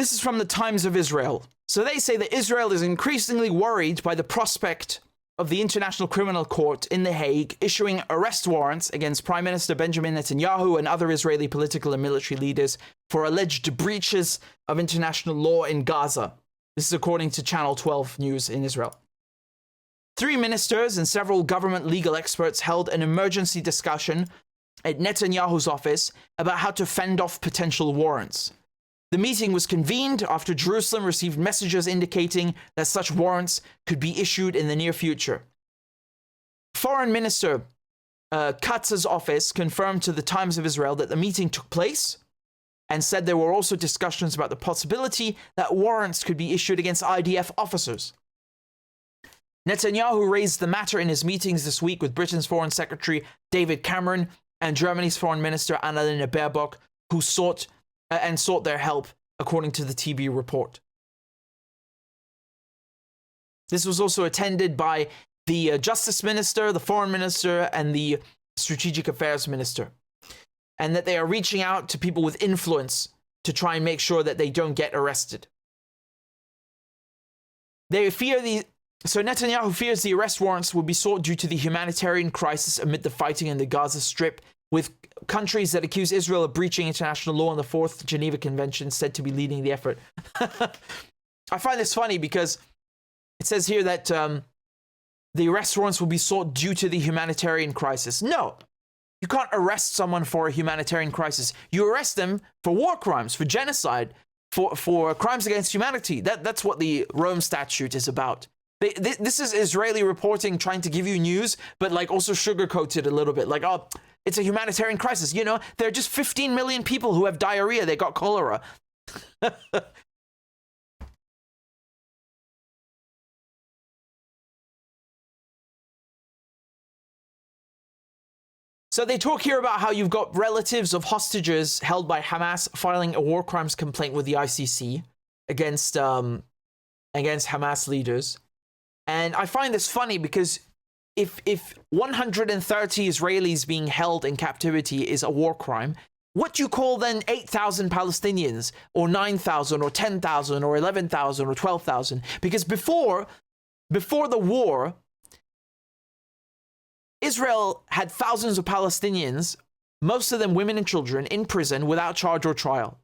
This is from the Times of Israel. So they say that Israel is increasingly worried by the prospect of the International Criminal Court in The Hague issuing arrest warrants against Prime Minister Benjamin Netanyahu and other Israeli political and military leaders for alleged breaches of international law in Gaza. This is according to Channel 12 News in Israel. 3 ministers and several government legal experts held an emergency discussion at Netanyahu's office about how to fend off potential warrants. The meeting was convened after Jerusalem received messages indicating that such warrants could be issued in the near future. Foreign Minister Katz's office confirmed to the Times of Israel that the meeting took place and said there were also discussions about the possibility that warrants could be issued against IDF officers. Netanyahu raised the matter in his meetings this week with Britain's Foreign Secretary David Cameron and Germany's Foreign Minister Annalena Baerbock, who sought their help, according to the TB report. This was also attended by the Justice Minister, the Foreign Minister, and the Strategic Affairs Minister, and that they are reaching out to people with influence to try and make sure that they don't get arrested. So Netanyahu fears the arrest warrants will be sought due to the humanitarian crisis amid the fighting in the Gaza Strip, with countries that accuse Israel of breaching international law and the Fourth Geneva Convention said to be leading the effort. I find this funny because it says here that the arrest warrants will be sought due to the humanitarian crisis. No, you can't arrest someone for a humanitarian crisis. You arrest them for war crimes, for genocide, for crimes against humanity. That's what the Rome Statute is about. This is Israeli reporting trying to give you news, but like also sugarcoated a little bit. Like, oh, it's a humanitarian crisis. You know, there are just 15 million people who have diarrhea. They got cholera. So they talk here about how you've got relatives of hostages held by Hamas filing a war crimes complaint with the ICC against Hamas leaders. And I find this funny because if 130 Israelis being held in captivity is a war crime, what do you call then 8,000 Palestinians, or 9,000, or 10,000, or 11,000, or 12,000? Because before the war, Israel had thousands of Palestinians, most of them women and children, in prison without charge or trial.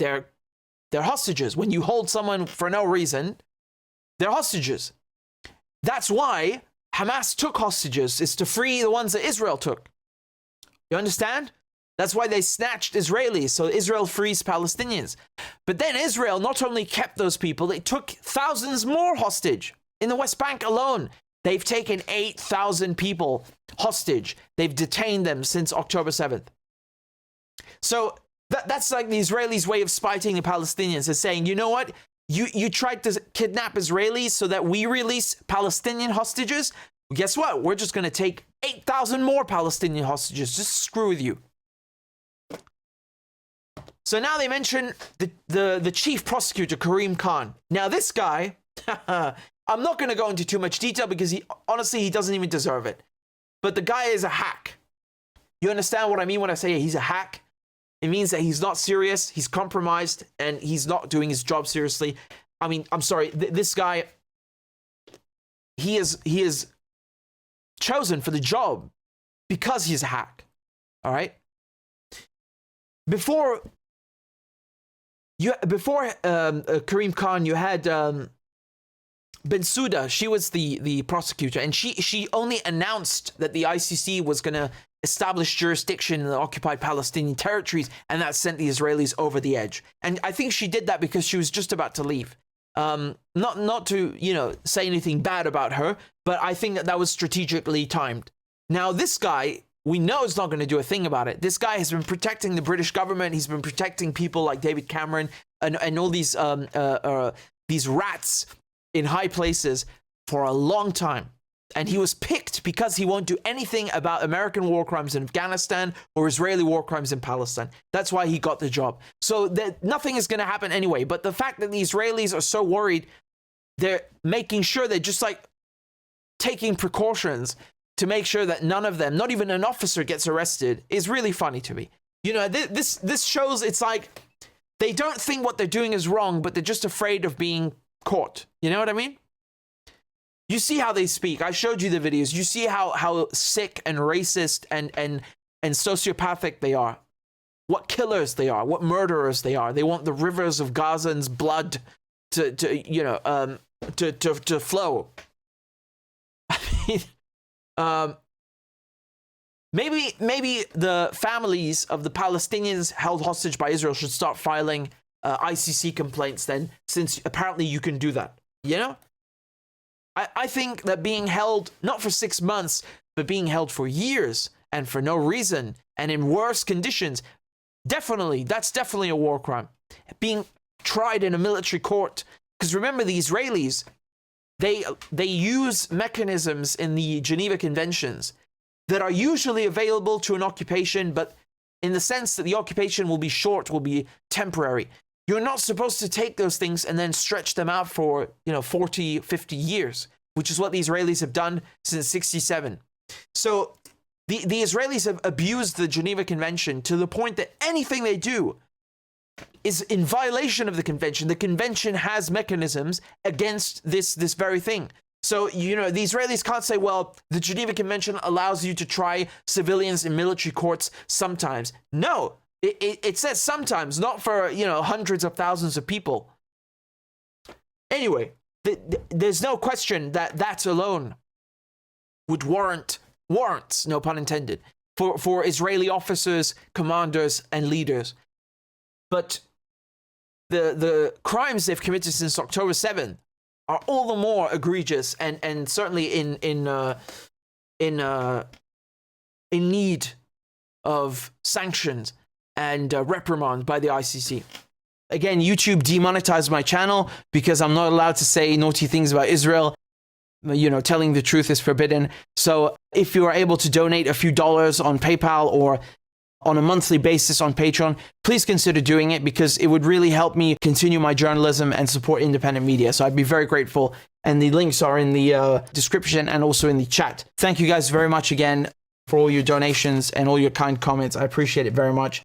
They're hostages. When you hold someone for no reason, they're hostages. That's why Hamas took hostages, is to free the ones that Israel took. You understand? That's why they snatched Israelis, so Israel frees Palestinians. But then Israel not only kept those people, they took thousands more hostage. In the West Bank alone, they've taken 8,000 people hostage. They've detained them since October 7th. So that's like the Israelis' way of spiting the Palestinians, is saying, you know what? You tried to kidnap Israelis so that we release Palestinian hostages? Well, guess what? We're just going to take 8,000 more Palestinian hostages. Just screw with you. So now they mention the chief prosecutor, Karim Khan. Now this guy, I'm not going to go into too much detail because honestly, he doesn't even deserve it. But the guy is a hack. You understand what I mean when I say he's a hack? It means that he's not serious, he's compromised, and he's not doing his job seriously. I mean, I'm sorry, this guy, he is chosen for the job because he's a hack, all right? Before Karim Khan, you had Bensouda. She was the prosecutor, and she only announced that the ICC was going to establish jurisdiction in the occupied Palestinian territories, and that sent the Israelis over the edge. And I think she did that because she was just about to leave. Not to, say anything bad about her, but I think that was strategically timed. Now, this guy, we know is not going to do a thing about it. This guy has been protecting the British government. He's been protecting people like David Cameron and all these rats in high places for a long time. And he was picked because he won't do anything about American war crimes in Afghanistan or Israeli war crimes in Palestine. That's why he got the job. So nothing is going to happen anyway. But the fact that the Israelis are so worried, they're making sure they're just like taking precautions to make sure that none of them, not even an officer, gets arrested, is really funny to me. This shows it's like They don't think what they're doing is wrong, but they're just afraid of being caught. You know what I mean? You see how they speak. I showed you the videos. You see how sick and racist and sociopathic they are. What killers they are. What murderers they are. They want the rivers of Gazans' blood to flow. I mean, maybe the families of the Palestinians held hostage by Israel should start filing ICC complaints then, since apparently you can do that. You know? I think that being held, not for 6 months, but being held for years and for no reason and in worse conditions, that's definitely a war crime. Being tried in a military court. Because remember, the Israelis, they use mechanisms in the Geneva Conventions that are usually available to an occupation, but in the sense that the occupation will be short, will be temporary. You're not supposed to take those things and then stretch them out for, 40, 50 years, which is what the Israelis have done since 67. So the Israelis have abused the Geneva Convention to the point that anything they do is in violation of the convention. The convention has mechanisms against this very thing. So, the Israelis can't say, well, the Geneva Convention allows you to try civilians in military courts sometimes. No, it says sometimes, not for, hundreds of thousands of people. Anyway, there's no question that alone would warrants, no pun intended, for Israeli officers, commanders, and leaders. But the crimes they've committed since October 7th are all the more egregious and certainly in need of sanctions and reprimand by the ICC. Again, YouTube demonetized my channel because I'm not allowed to say naughty things about Israel. Telling the truth is forbidden. So if you are able to donate a few dollars on PayPal or on a monthly basis on Patreon, please consider doing it because it would really help me continue my journalism and support independent media. So I'd be very grateful. And the links are in the description and also in the chat. Thank you guys very much again for all your donations and all your kind comments. I appreciate it very much.